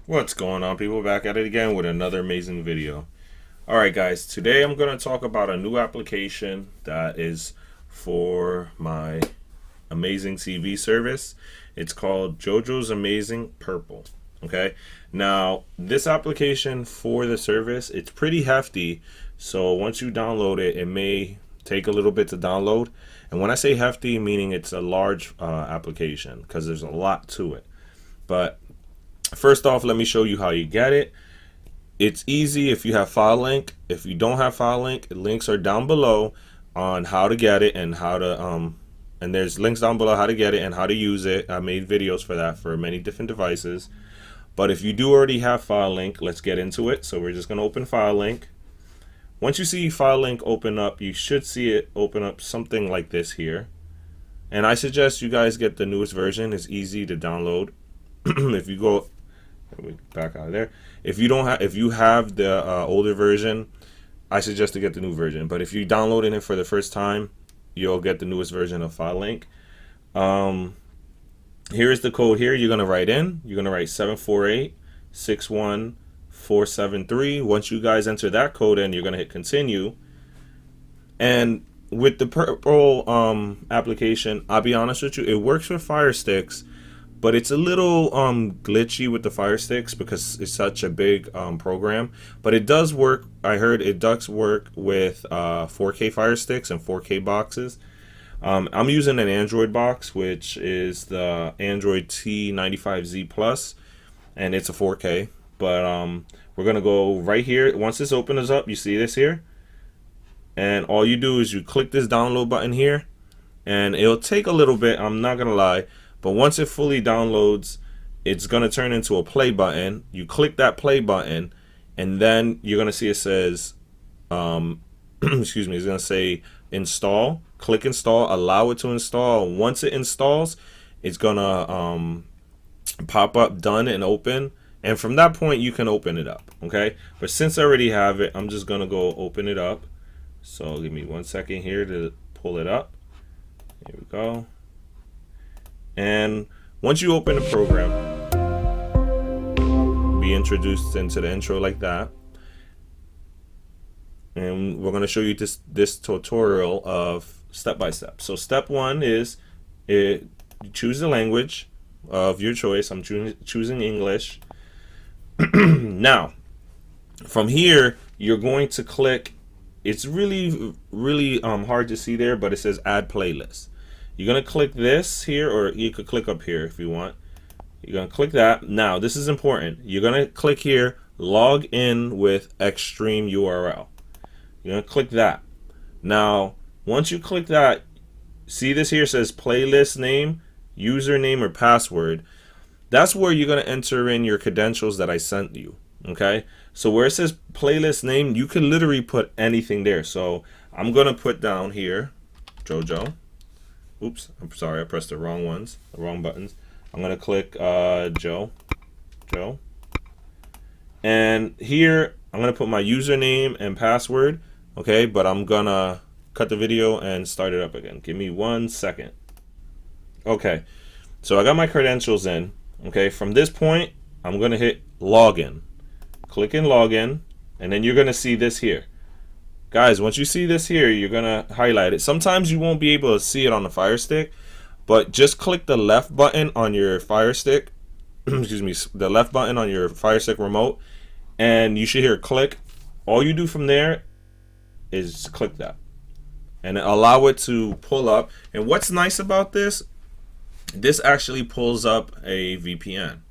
What's going on, people? Back at it again with another amazing video. Alright guys, today I'm going to talk about a new application that is for my amazing TV service. It's called Jojos Amazing Purple. Okay, now this application for the service, it's pretty hefty, so once you download it, it may take a little bit to download. And when I say hefty, meaning it's a large application, because there's a lot to it. But first off, let me show you how you get it. It's easy if you have Filelinked. If you don't have Filelinked, links are down below on how to get it and how to and there's links down below how to get it and how to use it. I made videos for that for many different devices. But if you do already have Filelinked, let's get into it. So we're just going to open Filelinked. Once you see Filelinked open up, you should see it open up something like this here. And I suggest you guys get the newest version. It's easy to download. If you go back out of there, if you have the older version, I suggest to get the new version. But if you're downloading it for the first time, you'll get the newest version of Filelinked. Here is the code. Here you're gonna write in. You're gonna write 748-61473. Once you guys enter that code in, you're gonna hit continue. And with the purple application, I'll be honest with you, it works with Firesticks. But it's a little glitchy with the Firesticks because it's such a big program. But it does work. I heard it does work with 4K Firesticks and 4K boxes. I'm using an Android box, which is the Android T95Z Plus, and it's a 4K. But we're gonna go right here. Once this opens up, you see this here, and all you do is you click this download button here, and it'll take a little bit. I'm not gonna lie. But once it fully downloads, it's going to turn into a play button. You click that play button, and then you're going to see it says, excuse me, it's going to say install. Click install, allow it to install. Once it installs, it's going to pop up done and open. And from that point, you can open it up, okay? But since I already have it, I'm just going to go open it up. So give me 1 second here to pull it up. Here we go. And once you open the program, be introduced into the intro like that. And we're going to show you this tutorial of step by step. So step one is you choose the language of your choice. I'm choosing English. Now, from here, you're going to click. It's really hard to see there, but it says add playlist. You're going to click this here, or you could click up here if you want. You're going to click that. Now, this is important. You're going to click here, log in with Extreme URL. You're going to click that. Now, once you click that, see this here says playlist name, username, or password. That's where you're going to enter in your credentials that I sent you. Okay? So where it says playlist name, you can literally put anything there. So I'm going to put down here, Jojo. Oops, I'm sorry, I pressed the wrong buttons. I'm gonna click Joe. And here I'm gonna put my username and password, okay, but I'm gonna cut the video and start it up again. Give me 1 second. Okay, so I got my credentials in. Okay, from this point, I'm gonna hit login. Click in login, and then you're gonna see this here. Guys, once you see this here, you're gonna highlight it. Sometimes you won't be able to see it on the Fire Stick, but just click the left button on your Fire Stick, excuse me, the left button on your Fire Stick remote, and you should hear click. All you do from there is click that and allow it to pull up. And what's nice about this actually pulls up a VPN.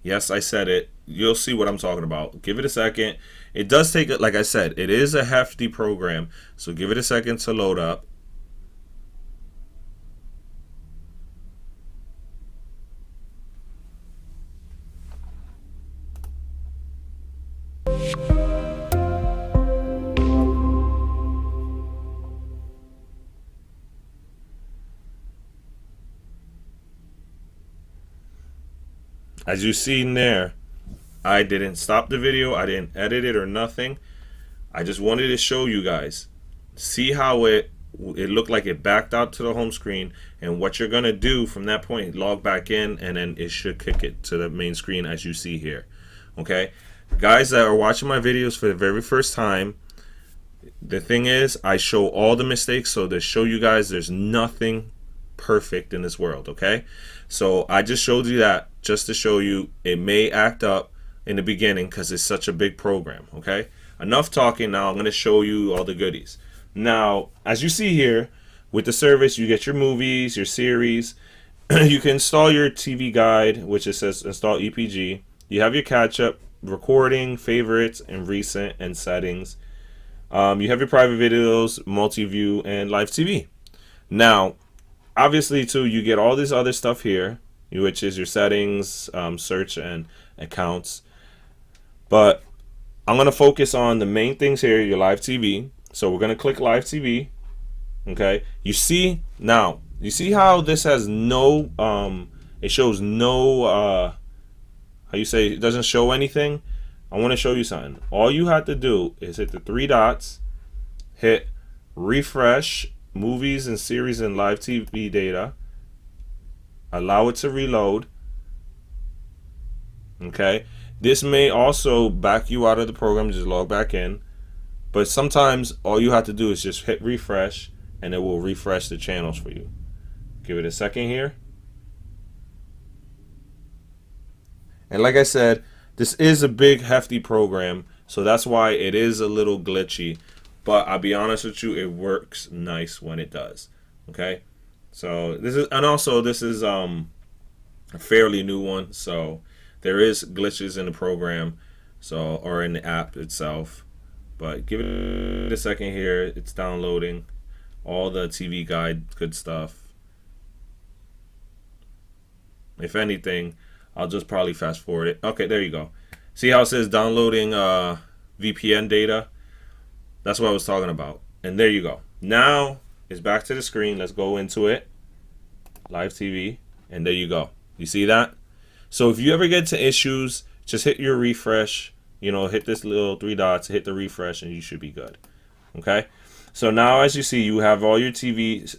Yes, I said it. You'll see what I'm talking about. Give it a second. It does take it, like I said, it is a hefty program, so give it a second to load up. As you see in there, I didn't stop the video, I didn't edit it or nothing. I just wanted to show you guys. See how it looked like it backed out to the home screen, and what you're gonna do from that point, log back in, and then it should kick it to the main screen as you see here. Okay, guys that are watching my videos for the very first time, the thing is, I show all the mistakes, so to show you guys there's nothing perfect in this world. Okay, so I just showed you that just to show you it may act up in the beginning because it's such a big program. Okay, enough talking. Now I'm going to show you all the goodies. Now, as you see here, with the service, you get your movies, your series. You can install your TV guide, which it says install EPG. You have your catch-up, recording, favorites, and recent, and settings. You have your private videos, multi-view, and live TV. Now, obviously, too, you get all this other stuff here, which is your settings, search, and accounts. But I'm going to focus on the main things here, your live TV. So we're going to click live TV. Okay. You see now, you see how this has no, it shows no, how you say, it doesn't show anything. I want to show you something. All you have to do is hit the 3 dots, hit refresh movies and series and live TV data, allow it to reload. Okay, this may also back you out of the program, just log back in, but sometimes all you have to do is just hit refresh and it will refresh the channels for you. Give it a second here. And like I said, this is a big hefty program, so that's why it is a little glitchy, but I'll be honest with you, it works nice when it does. Okay, so this is, and also this is a fairly new one, so there is glitches in the program, so, or in the app itself, but give it a second here. It's downloading all the TV guide, good stuff. If anything, I'll just probably fast forward it. Okay, there you go. See how it says downloading VPN data? That's what I was talking about. And there you go. Now it's back to the screen. Let's go into it. Live TV. And there you go. You see that? So if you ever get to issues, just hit your refresh. You know, hit this little 3 dots, hit the refresh, and you should be good. Okay? So now as you see, you have all your TV,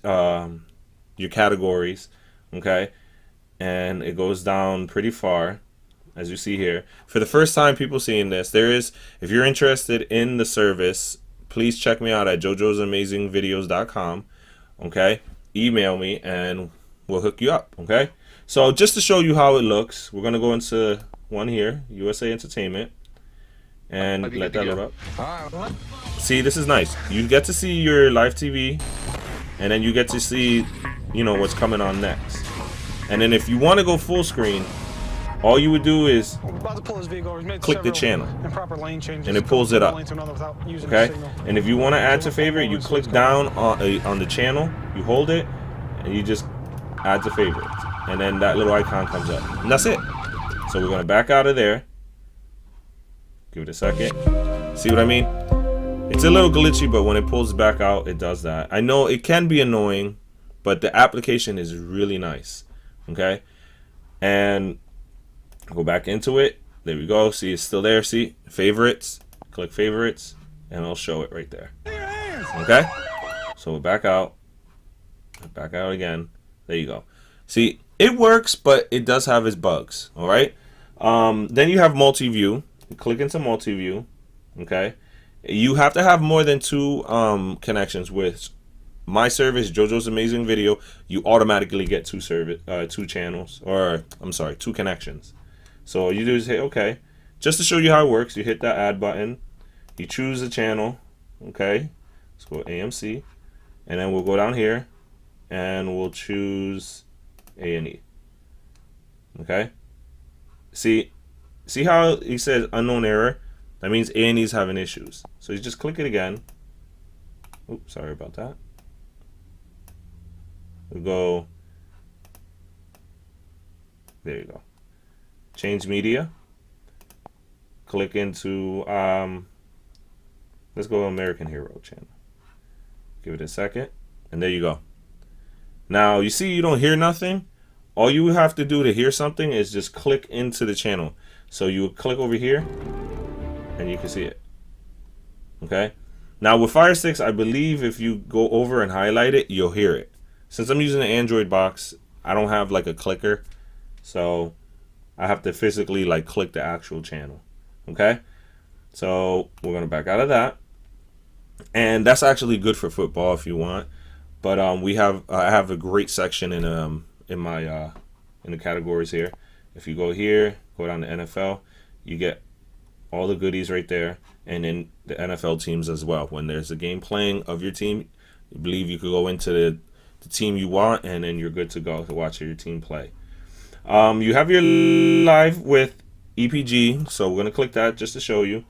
your categories. Okay? And it goes down pretty far, as you see here. For the first time people seeing this, there is, if you're interested in the service, please check me out at jojosamazingvideos.com. Okay, email me and we'll hook you up. Okay, so just to show you how it looks, we're gonna go into one here, USA Entertainment, and let that load up. See, this is nice. You get to see your live TV, and then you get to see, you know, what's coming on next. And then if you want to go full screen, all you would do is click the channel and it pulls it up. Okay, and if you want to add to favorite, you click down on the channel, you hold it, and you just add to favorites, and then that little icon comes up, and that's it. So we're going to back out of there. Give it a second. See what I mean? It's a little glitchy, but when it pulls back out, it does that. I know it can be annoying, but the application is really nice. Okay, and go back into it. There we go. See, it's still there. See, favorites. Click favorites, and I'll show it right there. Okay, so we'll back out. Back out again. There you go. See, it works, but it does have its bugs. All right. Then you have multi-view. Click into multi-view. Okay, you have to have more than 2 connections with my service, Jojos Amazing Video. You automatically get 2 channels, or I'm sorry, 2 connections. So all you do is hit OK. Just to show you how it works, you hit that add button, you choose a channel. Okay, let's go AMC, and then we'll go down here and we'll choose A&E. Okay, see how he says unknown error? That means A&E's having issues. So you just click it again. Oops, sorry about that. We'll go, there you go, change media, click into let's go American Hero channel, give it a second, and there you go. Now you see you don't hear nothing. All you have to do to hear something is just click into the channel. So you would click over here and you can see it. Okay, now with Firesticks, I believe if you go over and highlight it, you'll hear it. Since I'm using an Android box, I don't have like a clicker, so I have to physically like click the actual channel. Okay, so we're gonna back out of that, and that's actually good for football if you want. But I have a great section in my in the categories here. If you go here, go down to NFL, you get all the goodies right there, and then the NFL teams as well. When there's a game playing of your team, you believe you could go into the team you want, and then you're good to go to watch your team play. You have your live with EPG, so we're gonna click that just to show you.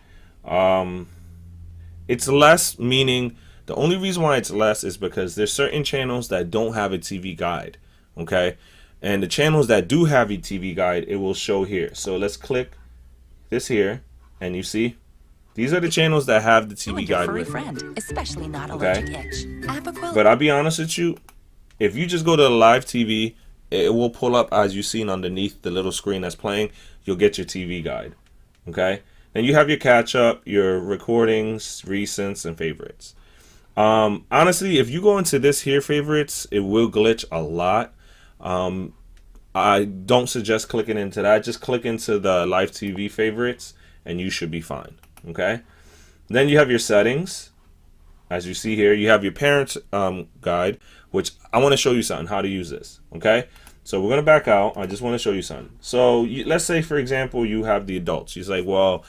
It's less, meaning the only reason why it's less is because there's certain channels that don't have a TV guide, okay? And the channels that do have a TV guide, it will show here. So let's click this here, and you see, these are the channels that have the TV guide with it. Friend, especially not allergic itch. But I'll be honest with you, if you just go to the live TV, it will pull up as you've seen underneath the little screen that's playing. You'll get your TV guide, okay? Then you have your catch up, your recordings, recents, and favorites. Honestly, if you go into this here favorites, it will glitch a lot. I don't suggest clicking into that. Just click into the live TV favorites and you should be fine. Okay. Then you have your settings. As you see here, you have your parents guide, which I want to show you something how to use this. Okay. So we're going to back out. I just want to show you something. So let's say, for example, you have the adults. You're like, well,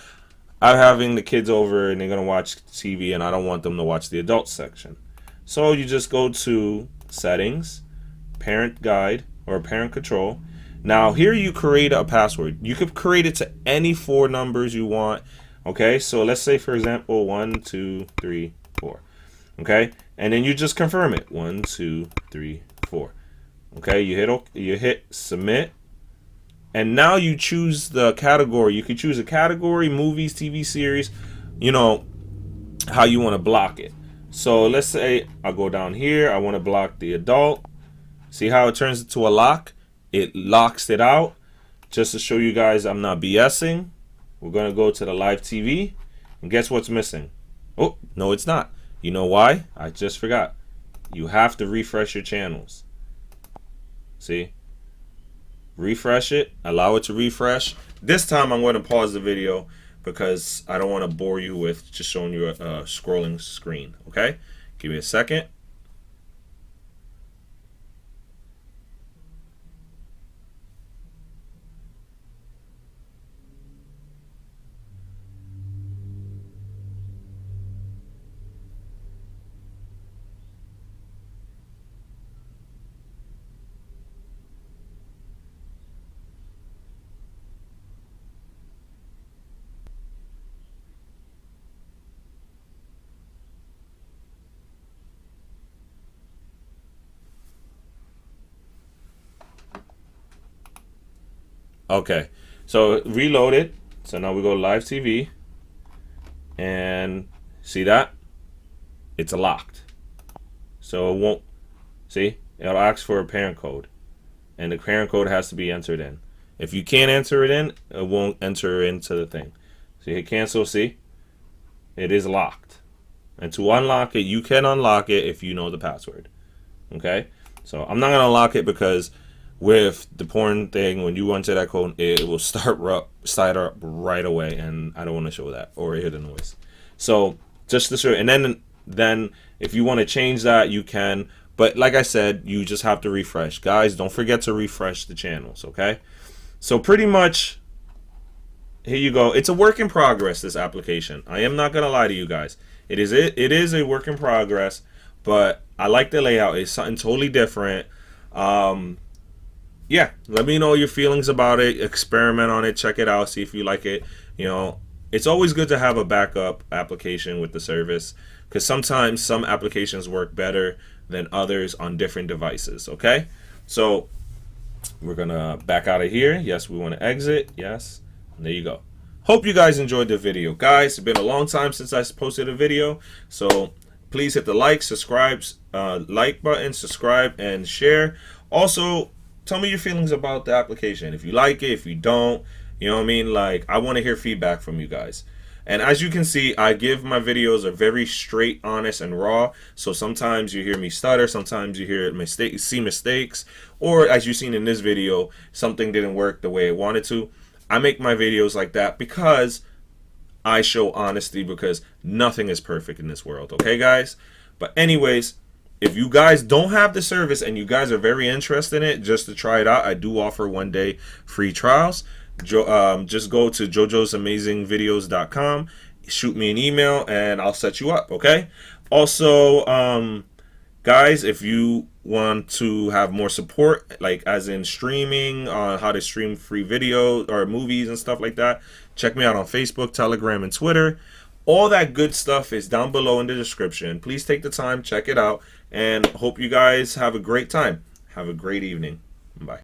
I'm having the kids over and they're going to watch TV and I don't want them to watch the adult section. So you just go to settings, parent guide, or parent control. Now here you create a password. You could create it to any 4 numbers you want. Okay, so let's say, for example, 1, 2, 3, 4. Okay, and then you just confirm it. 1, 2, 3, 4. Okay, you hit submit. And now you choose the category. You could choose a category, movies, TV series, you know, how you want to block it. So let's say I'll go down here. I want to block the adult. See how it turns into a lock? It locks it out. Just to show you guys I'm not BSing, we're going to go to the live TV. And guess what's missing? Oh, no, it's not. You know why? I just forgot. You have to refresh your channels. See? Refresh it, allow it to refresh. This time I'm going to pause the video because I don't want to bore you with just showing you a scrolling screen. Okay, give me a second. Okay, so reload it. So now we go live TV, and see that? It's locked. So it won't, see? It'll ask for a parent code, and the parent code has to be entered in. If you can't enter it in, it won't enter into the thing. So you hit cancel, see? It is locked. And to unlock it, you can unlock it if you know the password. Okay? So I'm not going to unlock it because with the porn thing, when you enter that code, it will start up right away, and I don't want to show that or hear the noise. So just to show, and then if you want to change that, you can. But like I said, you just have to refresh. Guys, don't forget to refresh the channels, okay? So pretty much, here you go. It's a work in progress, this application. I am not going to lie to you guys. It is a work in progress, but I like the layout. It's something totally different. Yeah, let me know your feelings about it. Experiment on it. Check it out. See if you like it. You know, it's always good to have a backup application with the service because sometimes some applications work better than others on different devices. Okay, so we're gonna back out of here. Yes, we want to exit. Yes, and there you go. Hope you guys enjoyed the video, guys. It's been a long time since I posted a video, so please hit the like, subscribe, like button, subscribe, and share. Also, tell me your feelings about the application. If you like it, if you don't, you know what I mean? Like, I want to hear feedback from you guys. And as you can see, I give my videos are very straight, honest, and raw. So sometimes you hear me stutter, sometimes you hear see mistakes, or as you've seen in this video, something didn't work the way it wanted to. I make my videos like that because I show honesty because nothing is perfect in this world. Okay, guys? But anyways, if you guys don't have the service and you guys are very interested in it, just to try it out, I do offer 1-day free trials. Just go to jojosamazingvideos.com, shoot me an email, and I'll set you up. Okay? Also, guys, if you want to have more support, like as in streaming, on how to stream free video or movies and stuff like that, check me out on Facebook, Telegram, and Twitter. All that good stuff is down below in the description. Please take the time, check it out, and hope you guys have a great time. Have a great evening. Bye.